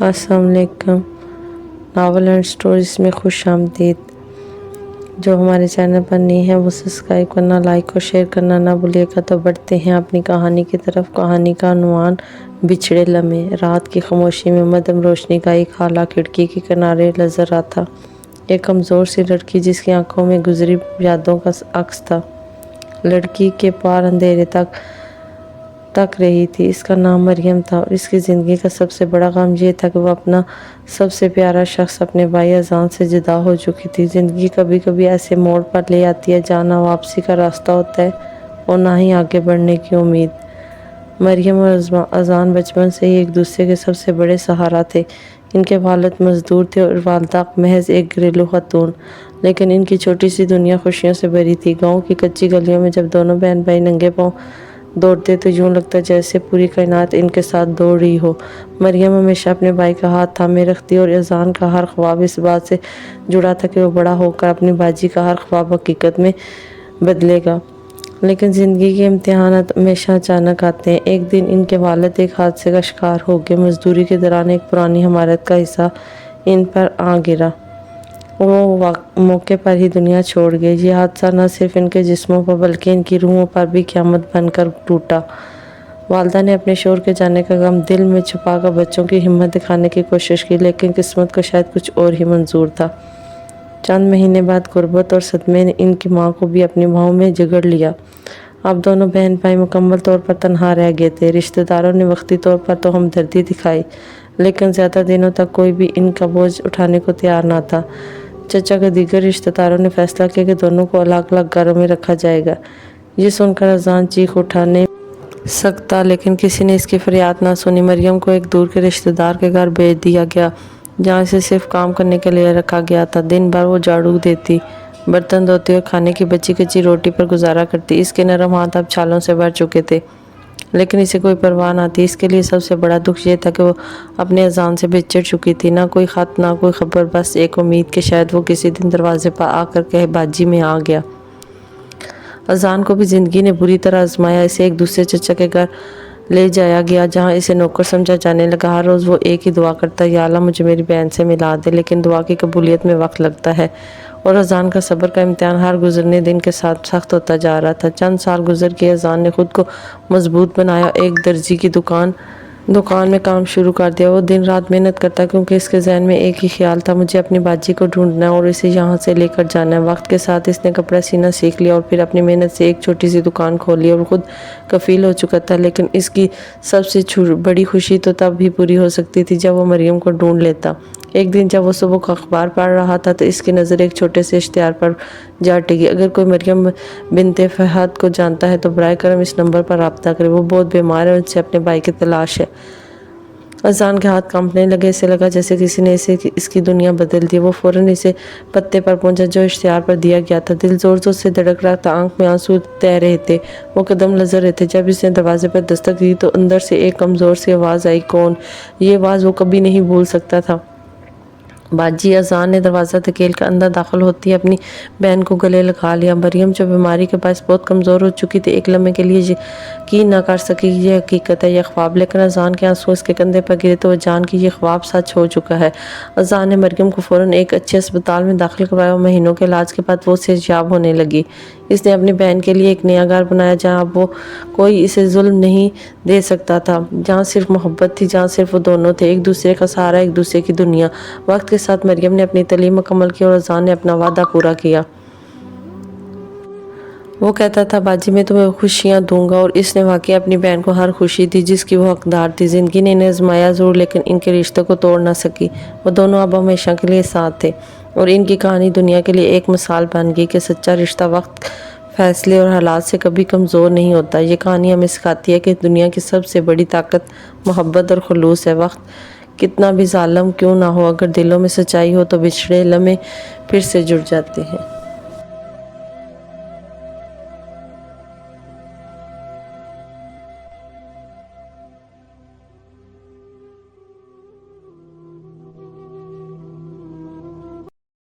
السلام علیکم، novel and stories میں خوش آمدید۔ جو ہمارے چینل پر نہیں ہے وہ سبسکرائب کرنا، لائک اور شیئر کرنا نہ بھولیے گا۔ تو بڑھتے ہیں اپنی کہانی کی طرف۔ کہانی کا عنوان بچھڑے لمحے۔ رات کی خاموشی میں مدھم روشنی کا ایک خالہ کھڑکی کے کنارے نظر آتا۔ ایک کمزور سی لڑکی جس کی آنکھوں میں گزری یادوں کا عکس تھا۔ لڑکی کے پار اندھیرے تک رہی تھی۔ اس کا نام مریم تھا اور اس کی زندگی کا سب سے بڑا غم یہ تھا کہ وہ اپنا سب سے پیارا شخص اپنے بھائی اذان سے جدا ہو چکی تھی۔ زندگی کبھی کبھی ایسے موڑ پر لے آتی ہے جہاں نہ واپسی کا راستہ ہوتا ہے اور نہ ہی آگے بڑھنے کی امید۔ مریم اور اذان بچپن سے ہی ایک دوسرے کے سب سے بڑے سہارا تھے۔ ان کے والد مزدور تھے اور والدہ محض ایک گھریلو خاتون، لیکن ان کی چھوٹی سی دنیا خوشیوں سے بھری تھی۔ گاؤں کی کچی گلیوں میں جب دونوں بہن بھائی ننگے پاؤں دوڑتے تو یوں لگتا جیسے پوری کائنات ان کے ساتھ دوڑ رہی ہو۔ مریم ہمیشہ اپنے بھائی کا ہاتھ تھامے رکھتی اور اذان کا ہر خواب اس بات سے جڑا تھا کہ وہ بڑا ہو کر اپنی باجی کا ہر خواب حقیقت میں بدلے گا۔ لیکن زندگی کے امتحانات ہمیشہ اچانک آتے ہیں۔ ایک دن ان کے والد ایک حادثے کا شکار ہو گئے۔ مزدوری کے دوران ایک پرانی عمارت کا حصہ ان پر آ گرا۔ وہ موقع پر ہی دنیا چھوڑ گئے۔ یہ حادثہ نہ صرف ان کے جسموں پر بلکہ ان کی روحوں پر بھی قیامت بن کر ٹوٹا۔ والدہ نے اپنے شوہر کے جانے کا غم دل میں چھپا کر بچوں کی ہمت دکھانے کی کوشش کی، لیکن قسمت کو شاید کچھ اور ہی منظور تھا۔ چند مہینے بعد غربت اور صدمے نے ان کی ماں کو بھی اپنی بھاؤں میں جگڑ لیا۔ اب دونوں بہن بھائی مکمل طور پر تنہا رہ گئے تھے۔ رشتہ داروں نے وقتی طور پر تو ہمدردی دکھائی، لیکن زیادہ دنوں تک کوئی بھی ان کا بوجھ اٹھانے کو تیار نہ تھا۔ چچا کے دیگر رشتہ داروں نے فیصلہ کیا کہ دونوں کو الگ الگ گھروں میں رکھا جائے گا۔ یہ سن کر اذان چیخ اٹھا نہیں سکتا، لیکن کسی نے اس کی فریاد نہ سنی۔ مریم کو ایک دور کے رشتہ دار کے گھر بھیج دیا گیا، جہاں اسے صرف کام کرنے کے لیے رکھا گیا تھا۔ دن بھر وہ جھاڑو دیتی، برتن دھوتی اور کھانے کی بچی کچی روٹی پر گزارا کرتی۔ اس کے نرم ہاتھ اب چھالوں سے بھر چکے تھے، لیکن اسے کوئی پرواہ نہ تھی۔ اس کے لیے سب سے بڑا دکھ یہ تھا کہ وہ اپنے اذان سے بچھڑ چکی تھی۔ نہ کوئی خط، نہ کوئی خبر، بس ایک امید کہ شاید وہ کسی دن دروازے پر آ کر کہے باجی میں آ گیا۔ اذان کو بھی زندگی نے بری طرح آزمایا۔ اسے ایک دوسرے چچا کے گھر لے جایا گیا، جہاں اسے نوکر سمجھا جانے لگا۔ ہر روز وہ ایک ہی دعا کرتا، یا اللہ مجھے میری بہن سے ملا دے، لیکن دعا کی قبولیت میں وقت لگتا ہے اور اذان کا صبر کا امتحان ہر گزرنے دن کے ساتھ سخت ہوتا جا رہا تھا۔ چند سال گزر گئے۔ اذان نے خود کو مضبوط بنایا، ایک درزی کی دکان میں کام شروع کر دیا۔ وہ دن رات محنت کرتا کیونکہ اس کے ذہن میں ایک ہی خیال تھا، مجھے اپنی باجی کو ڈھونڈنا ہے اور اسے یہاں سے لے کر جانا ہے۔ وقت کے ساتھ اس نے کپڑا سینا سیکھ لیا اور پھر اپنی محنت سے ایک چھوٹی سی دکان کھول لی اور خود کفیل ہو چکا تھا۔ لیکن اس کی سب سے بڑی خوشی تو تب ہی پوری ہو سکتی تھی جب وہ مریم کو ڈھونڈ لیتا۔ ایک دن جب وہ صبح کو اخبار پڑھ رہا تھا تو اس کی نظر ایک چھوٹے سے اشتہار پر جا ٹکی، اگر کوئی مریم بنت فہد کو جانتا ہے تو براہ کرم اس نمبر پر رابطہ کرے، وہ بہت بیمار ہے اور اسے اپنے بھائی کی تلاش ہے۔ اذان کے ہاتھ کانپنے لگے، اسے لگا جیسے کسی نے اس کی دنیا بدل دی۔ وہ فوراً اسے پتے پر پہنچا جو اشتہار پر دیا گیا تھا۔ دل زور زور سے دھڑک رہا تھا، آنکھ میں آنسو تہ رہے تھے، وہ قدم لرز رہے تھے۔ جب اس نے دروازے پر دستک دی تو اندر سے ایک کمزور سی آواز آئی، کون؟ یہ آواز وہ کبھی نہیں بھول سکتا تھا۔ باجی۔ اذان نے دروازہ دھکیل کر اندر داخل ہوتی اپنی بہن کو گلے لگا لیا۔ مریم جو بیماری کے باعث بہت کمزور ہو چکی تھی، ایک لمحے کے لیے یقین نہ کر سکی کہ یہ حقیقت ہے یا خواب، لیکن اذان کے آنسو اس کے کندھے پر گرے تو وہ جان کی یہ خواب سچ ہو چکا ہے۔ اذان نے مریم کو فوراً ایک اچھے اسپتال میں داخل کروایا اور مہینوں کے علاج کے بعد وہ صحت یاب ہونے لگی۔ اس نے اپنی بہن کے لیے ایک نیا گھر بنایا جہاں اب وہ کوئی اسے ظلم نہیں دے سکتا تھا، جہاں صرف محبت تھی، جہاں صرف وہ دونوں تھے، ایک دوسرے کا سہارا، ایک دوسرے کی دنیا۔ وقت کے ساتھ مریم نے اپنی تعلیم مکمل کی اور اذان نے اپنا وعدہ پورا کیا۔ وہ کہتا تھا باجی میں تمہیں خوشیاں دوں گا، اور اس نے واقعی اپنی بہن کو ہر خوشی دی جس کی وہ حقدار تھی۔ زندگی نے انہیں آزمایا ضرور، لیکن ان کے رشتے کو توڑ نہ سکی۔ وہ دونوں اب ہمیشہ کے لیے ساتھ تھے اور ان کی کہانی دنیا کے لیے ایک مثال بن گئی کہ سچا رشتہ وقت، فیصلے اور حالات سے کبھی کمزور نہیں ہوتا۔ یہ کہانی ہمیں سکھاتی ہے کہ دنیا کی سب سے بڑی طاقت محبت اور خلوص ہے۔ وقت کتنا بھی ظالم کیوں نہ ہو، اگر دلوں میں سچائی ہو تو بچھڑے لمحے پھر سے جڑ جاتے ہیں۔